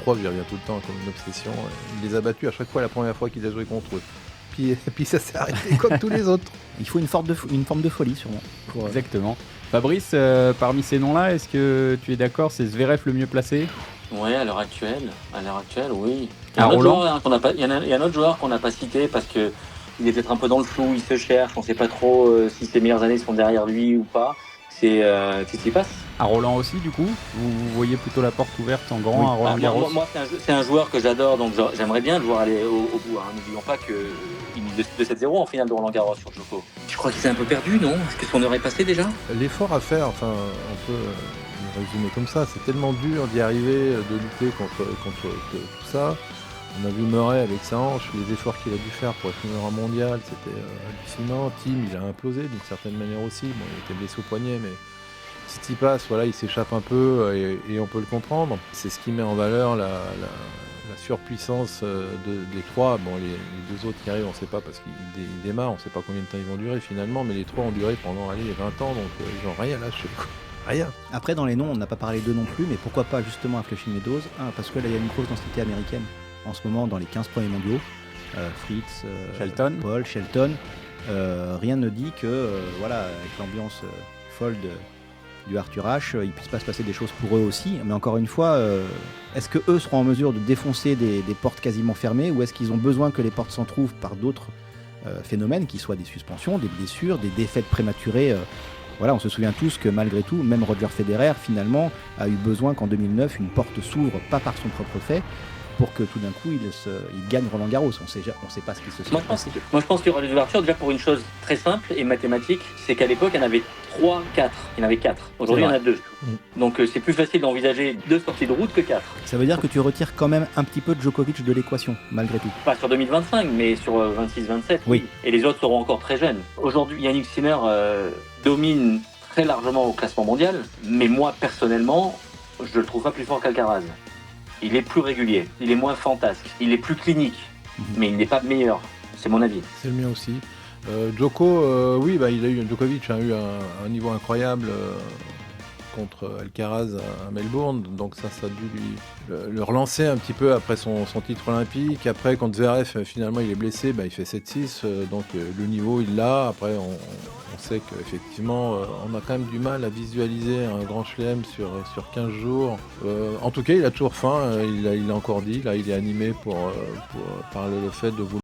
3 lui revient tout le temps comme une obsession. Il les a battus à chaque fois la première fois qu'il a joué contre eux. Puis ça s'est arrêté comme tous les autres. Il faut une forme de folie, sûrement. Exactement. Fabrice, parmi ces noms-là, est-ce que tu es d'accord, c'est Zverev le mieux placé ? Ouais, à l'heure actuelle, oui. Ah, Roland Il y a un autre joueur qu'on n'a pas cité parce que il est peut-être un peu dans le flou, il se cherche, on ne sait pas trop si ses meilleures années sont derrière lui ou pas. C'est Tsitsipas. À Roland aussi, du coup, vous voyez plutôt la porte ouverte en grand à Roland Garros. Moi, c'est un joueur que j'adore, donc j'aimerais bien le voir aller au bout. Hein. N'oublions pas qu'il est 2-7-0 en finale de Roland Garros sur Djoko. Je crois qu'il s'est un peu perdu, non ? Est-ce que son heure est passée déjà ? L'effort à faire, enfin, on peut le résumer comme ça, c'est tellement dur d'y arriver, de lutter contre tout ça. On a vu Murray avec sa hanche, les efforts qu'il a dû faire pour être numéro 1 mondial, c'était hallucinant. Tim, il a implosé d'une certaine manière aussi. Bon, il était blessé au poignet, mais Tsitsipas, voilà, il s'échappe un peu et on peut le comprendre. C'est ce qui met en valeur la surpuissance des trois. Bon, les deux autres qui arrivent, on ne sait pas parce qu'ils démarrent, on ne sait pas combien de temps ils vont durer finalement, mais les trois ont duré pendant les 20 ans, donc ils n'ont rien lâché. Rien. Après, dans les noms, on n'a pas parlé d'eux non plus, mais pourquoi pas justement un Flushing Meadows ? Parce que là, il y a une grosse densité américaine en ce moment dans les 15 premiers mondiaux. Fritz, Shelton. Paul, Shelton. Rien ne dit que, voilà, avec l'ambiance folle du Arthur Ashe, il puisse pas se passer des choses pour eux aussi. Mais encore une fois, est-ce que eux seront en mesure de défoncer des portes quasiment fermées, ou est-ce qu'ils ont besoin que les portes s'entrouvent par d'autres phénomènes, qui soient des suspensions, des blessures, des défaites prématurées Voilà, on se souvient tous que malgré tout, même Roger Federer, finalement, a eu besoin qu'en 2009, une porte s'ouvre, pas par son propre fait, pour que tout d'un coup, il gagne Roland Garros. On sait pas ce qui se serait passé. Moi, je pense qu'il y aura des ouvertures, déjà pour une chose très simple et mathématique, c'est qu'à l'époque, il y en avait 3, 4. Il y en avait 4. Aujourd'hui, il y en a 2. Donc, c'est plus facile d'envisager 2 sorties de route que 4. Ça veut dire que tu retires quand même un petit peu de Djokovic de l'équation, malgré tout. Pas sur 2025, mais sur 26-27. Oui. Et les autres seront encore très jeunes. Aujourd'hui, Yannick Sinner domine très largement au classement mondial, mais moi, personnellement, je le trouve pas plus fort qu'Alcaraz. Il est plus régulier, il est moins fantasque, il est plus clinique, mais il n'est pas meilleur. C'est mon avis. C'est le mien aussi. Djoko, oui, Djokovic a eu un niveau incroyable contre Alcaraz à Melbourne, donc ça a dû le relancer un petit peu après son titre olympique. Après, quand Zverev, finalement, il est blessé, il fait 7-6, donc le niveau, il l'a. Après, on sait qu'effectivement, on a quand même du mal à visualiser un grand chelem sur 15 jours. En tout cas, il a toujours faim, il l'a encore dit, là, il est animé par le fait de vouloir